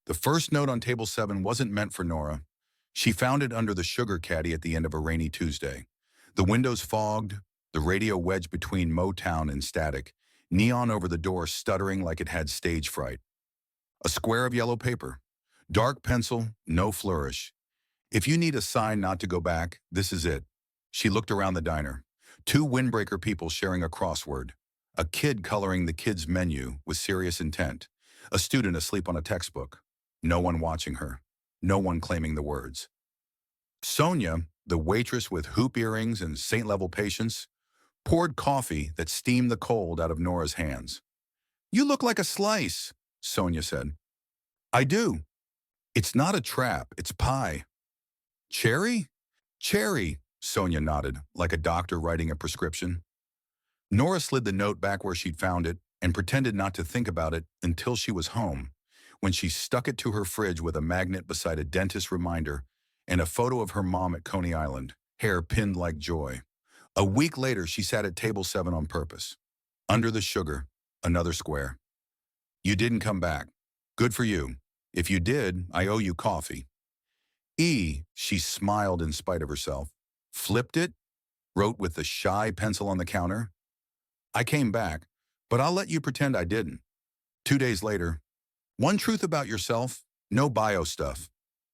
The first note on table 7 wasn't meant for Nora. She found it under the sugar caddy at the end of a rainy Tuesday. The windows fogged, the radio wedged between Motown and static, neon over the door stuttering like it had stage fright. A square of yellow paper. Dark pencil, no flourish. If you need a sign not to go back, this is it. She looked around the diner. Two windbreaker people sharing a crossword. A kid coloring the kid's menu with serious intent. A student asleep on a textbook. No one watching her. No one claiming the words. Sonia, the waitress with hoop earrings and saint-level patience, poured coffee that steamed the cold out of Nora's hands. "You look like a slice," Sonia said. "I do. It's not a trap, it's pie." "Cherry?" "Cherry," Sonia nodded, like a doctor writing a prescription. Nora slid the note back where she'd found it and pretended not to think about it until she was home, when she stuck it to her fridge with a magnet beside a dentist reminder and a photo of her mom at Coney Island, hair pinned like joy. A week later, she sat at table 7 on purpose. Under the sugar, another square. "You didn't come back. Good for you. If you did, I owe you coffee." She smiled in spite of herself. Flipped it, wrote with the shy pencil on the counter. "I came back, but I'll let you pretend I didn't." 2 days later, "One truth about yourself, no bio stuff.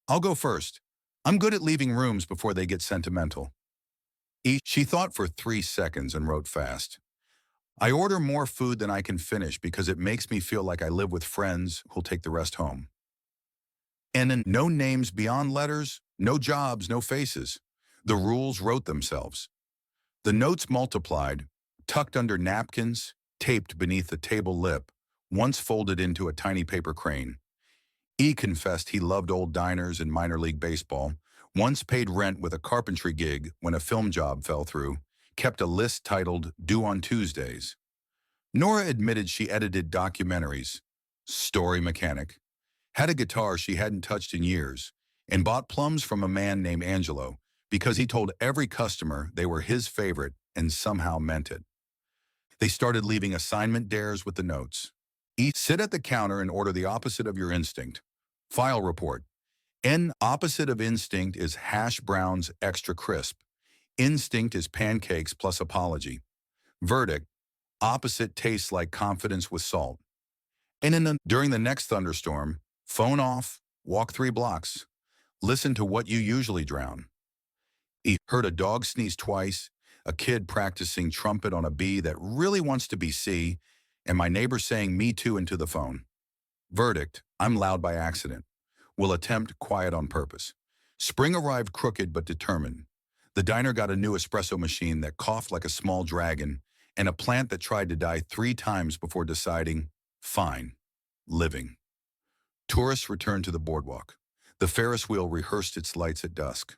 I'll go first. I'm good at leaving rooms before they get sentimental." She thought for 3 seconds and wrote fast. "I order more food than I can finish because it makes me feel like I live with friends who'll take the rest home." And then no names beyond letters, no jobs, no faces. The rules wrote themselves. The notes multiplied, tucked under napkins, taped beneath the table lip, once folded into a tiny paper crane. Confessed he loved old diners and minor league baseball, once paid rent with a carpentry gig when a film job fell through, kept a list titled "Due on Tuesdays." Nora admitted she edited documentaries, story mechanic, had a guitar she hadn't touched in years, and bought plums from a man named Angelo because he told every customer they were his favorite and somehow meant it. They started leaving assignment dares with the notes. Sit at the counter and order the opposite of your instinct. File report. Opposite of instinct is hash browns extra crisp. Instinct is pancakes plus apology. Verdict. Opposite tastes like confidence with salt. And during the next thunderstorm, phone off, walk 3 blocks. Listen to what you usually drown. Heard a dog sneeze twice, a kid practicing trumpet on a B that really wants to be C, and my neighbor saying "me too" into the phone. Verdict, I'm loud by accident. Will attempt quiet on purpose. Spring arrived crooked but determined. The diner got a new espresso machine that coughed like a small dragon and a plant that tried to die 3 times before deciding, fine, living. Tourists returned to the boardwalk. The Ferris wheel rehearsed its lights at dusk.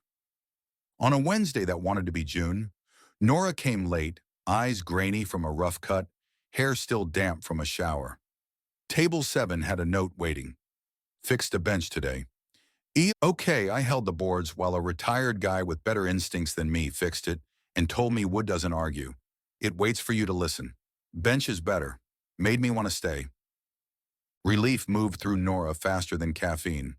On a Wednesday that wanted to be June, Nora came late, eyes grainy from a rough cut, hair still damp from a shower. Table 7 had a note waiting. Fixed a bench today. Okay, I held the boards while a retired guy with better instincts than me fixed it and told me wood doesn't argue. It waits for you to listen. Bench is better. Made me want to stay. Relief moved through Nora faster than caffeine.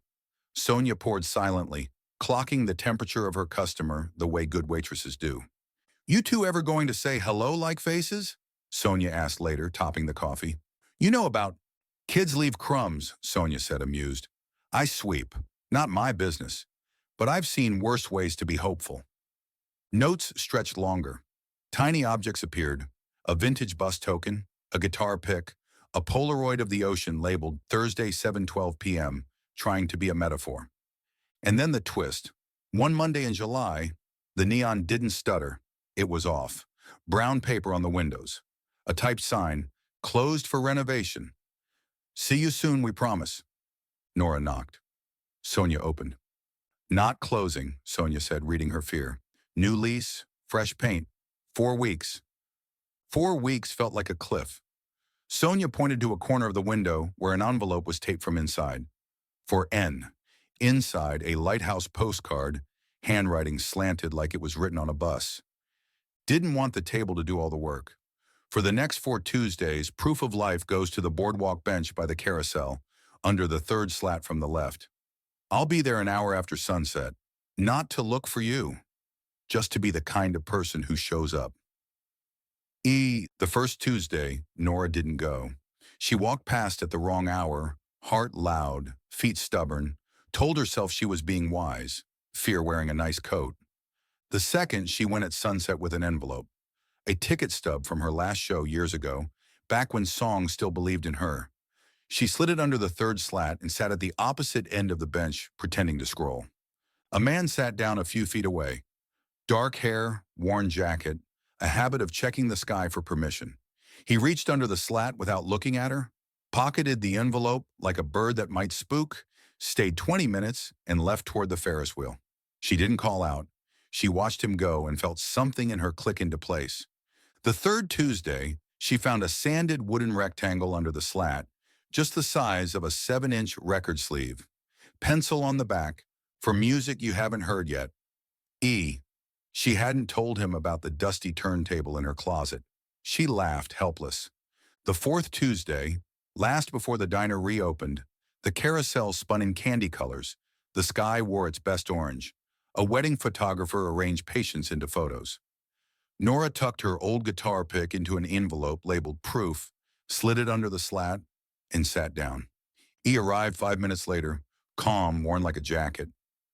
Sonia poured silently, clocking the temperature of her customer the way good waitresses do. "You two ever going to say hello like faces?" Sonia asked later, topping the coffee. "You know about kids leave crumbs," Sonia said, amused. "I sweep. Not my business. But I've seen worse ways to be hopeful." Notes stretched longer. Tiny objects appeared. A vintage bus token, a guitar pick, a Polaroid of the ocean labeled Thursday 7:12 p.m., trying to be a metaphor. And then the twist. One Monday in July, the neon didn't stutter. It was off. Brown paper on the windows. A typed sign, closed for renovation. "See you soon, we promise." Nora knocked. Sonia opened. "Not closing," Sonia said, reading her fear. "New lease, fresh paint. 4 weeks." 4 weeks felt like a cliff. Sonia pointed to a corner of the window where an envelope was taped from inside. For N. Inside, a lighthouse postcard, handwriting slanted like it was written on a bus. Didn't want the table to do all the work. For the next 4 Tuesdays, proof of life goes to the boardwalk bench by the carousel, under the third slat from the left. I'll be there an hour after sunset. Not to look for you, just to be the kind of person who shows up. The first Tuesday, Nora didn't go. She walked past at the wrong hour, heart loud, feet stubborn, told herself she was being wise, fear wearing a nice coat. The second, she went at sunset with an envelope, a ticket stub from her last show years ago, back when songs still believed in her. She slid it under the third slat and sat at the opposite end of the bench, pretending to scroll. A man sat down a few feet away. Dark hair, worn jacket, a habit of checking the sky for permission. He reached under the slat without looking at her, pocketed the envelope like a bird that might spook, stayed 20 minutes, and left toward the Ferris wheel. She didn't call out. She watched him go and felt something in her click into place. The third Tuesday, she found a sanded wooden rectangle under the slat, just the size of a 7-inch record sleeve. Pencil on the back, for music you haven't heard yet. She hadn't told him about the dusty turntable in her closet. She laughed, helpless. The fourth Tuesday, last before the diner reopened, the carousel spun in candy colors. The sky wore its best orange. A wedding photographer arranged patience into photos. Nora tucked her old guitar pick into an envelope labeled proof, slid it under the slat, and sat down. He arrived 5 minutes later, calm, worn like a jacket.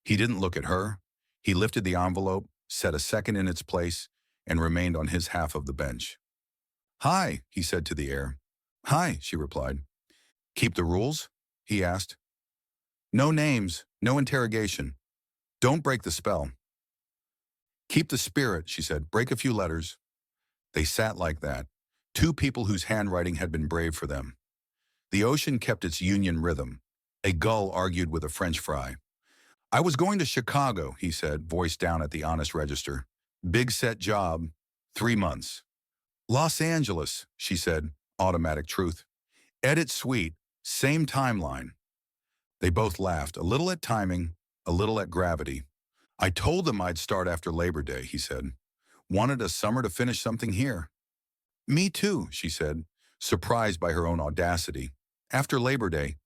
He didn't look at her. He lifted the envelope, set a second in its place, and remained on his half of the bench. "Hi," he said to the air. "Hi," she replied. "Keep the rules?" he asked. "No names, no interrogation. Don't break the spell." "Keep the spirit," she said. "Break a few letters." They sat like that, two people whose handwriting had been brave for them. The ocean kept its union rhythm. A gull argued with a French fry. "I was going to Chicago," he said, voice down at the honest register. "Big set job, 3 months." "Los Angeles," she said, automatic truth. "Edit suite, same timeline." They both laughed, a little at timing, a little at gravity. "I told them I'd start after Labor Day," he said. "Wanted a summer to finish something here." "Me too," she said, surprised by her own audacity. After Labor Day,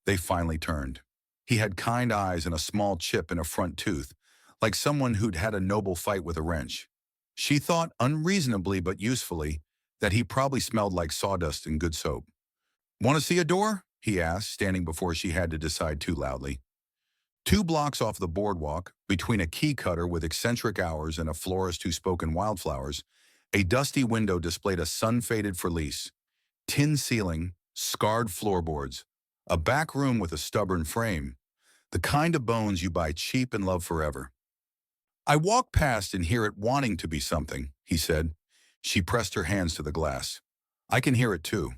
they finally turned. He had kind eyes and a small chip in a front tooth, like someone who'd had a noble fight with a wrench. She thought, unreasonably but usefully, that he probably smelled like sawdust and good soap. "Want to see a door?" he asked, standing before she had to decide too loudly. 2 blocks off the boardwalk, between a key cutter with eccentric hours and a florist who spoke in wildflowers, a dusty window displayed a sun-faded for lease. Tin ceiling, scarred floorboards, a back room with a stubborn frame, the kind of bones you buy cheap and love forever. "I walk past and hear it wanting to be something," he said. She pressed her hands to the glass. "I can hear it too."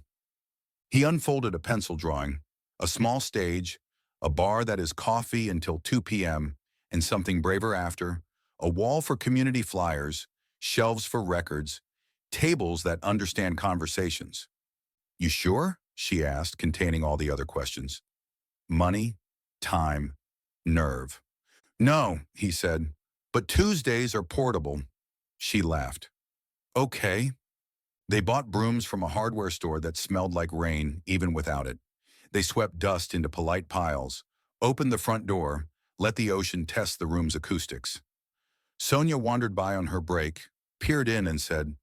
He unfolded a pencil drawing, a small stage, a bar that is coffee until 2 p.m., and something braver after, a wall for community flyers, shelves for records, tables that understand conversations. "You sure?" she asked, containing all the other questions. "Money, time, nerve." "No," he said, "but Tuesdays are portable." She laughed. "Okay." They bought brooms from a hardware store that smelled like rain, even without it. They swept dust into polite piles, opened the front door, let the ocean test the room's acoustics. Sonia wandered by on her break, peered in and said,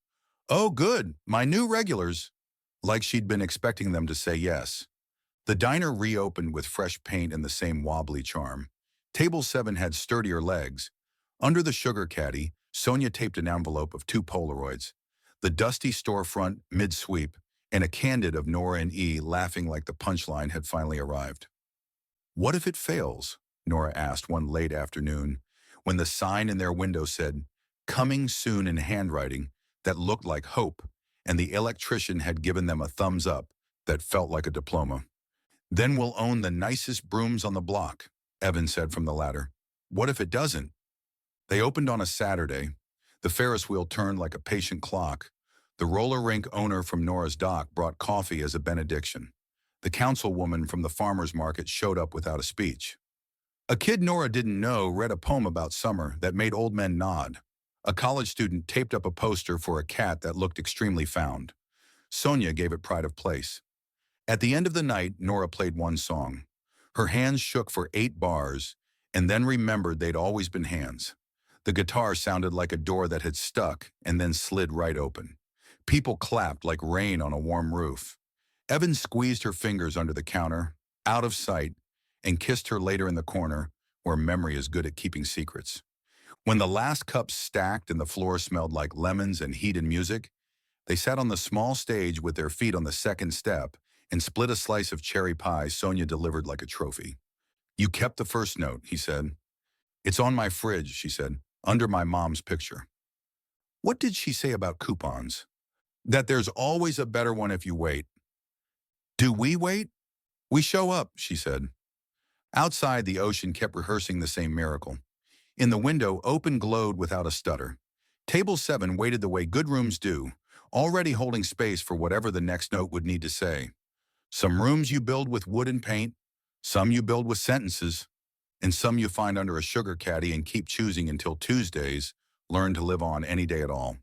"Oh, good, my new regulars," like she'd been expecting them to say yes. The diner reopened with fresh paint and the same wobbly charm. Table 7 had sturdier legs. Under the sugar caddy, Sonia taped an envelope of 2 Polaroids, the dusty storefront mid-sweep, and a candid of Nora and laughing like the punchline had finally arrived. "What if it fails?" Nora asked one late afternoon, when the sign in their window said, "Coming soon" in handwriting that looked like hope, and the electrician had given them a thumbs up that felt like a diploma. "Then we'll own the nicest brooms on the block," Evan said from the ladder. "What if it doesn't?" They opened on a Saturday. The Ferris wheel turned like a patient clock. The roller rink owner from Nora's dock brought coffee as a benediction. The councilwoman from the farmer's market showed up without a speech. A kid Nora didn't know read a poem about summer that made old men nod. A college student taped up a poster for a cat that looked extremely found. Sonia gave it pride of place. At the end of the night, Nora played one song. Her hands shook for 8 bars, and then remembered they'd always been hands. The guitar sounded like a door that had stuck and then slid right open. People clapped like rain on a warm roof. Evan squeezed her fingers under the counter, out of sight, and kissed her later in the corner, where memory is good at keeping secrets. When the last cups stacked and the floor smelled like lemons and heated music, they sat on the small stage with their feet on the second step and split a slice of cherry pie Sonia delivered like a trophy. "You kept the first note," he said. "It's on my fridge," she said, "under my mom's picture." What did she say about coupons? That there's always a better one if you wait. Do we wait? We show up, she said. Outside, the ocean kept rehearsing the same miracle. In the window, open glowed without a stutter. Table 7 waited the way good rooms do, already holding space for whatever the next note would need to say. Some rooms you build with wood and paint, some you build with sentences, and some you find under a sugar caddy and keep choosing until Tuesdays learn to live on any day at all.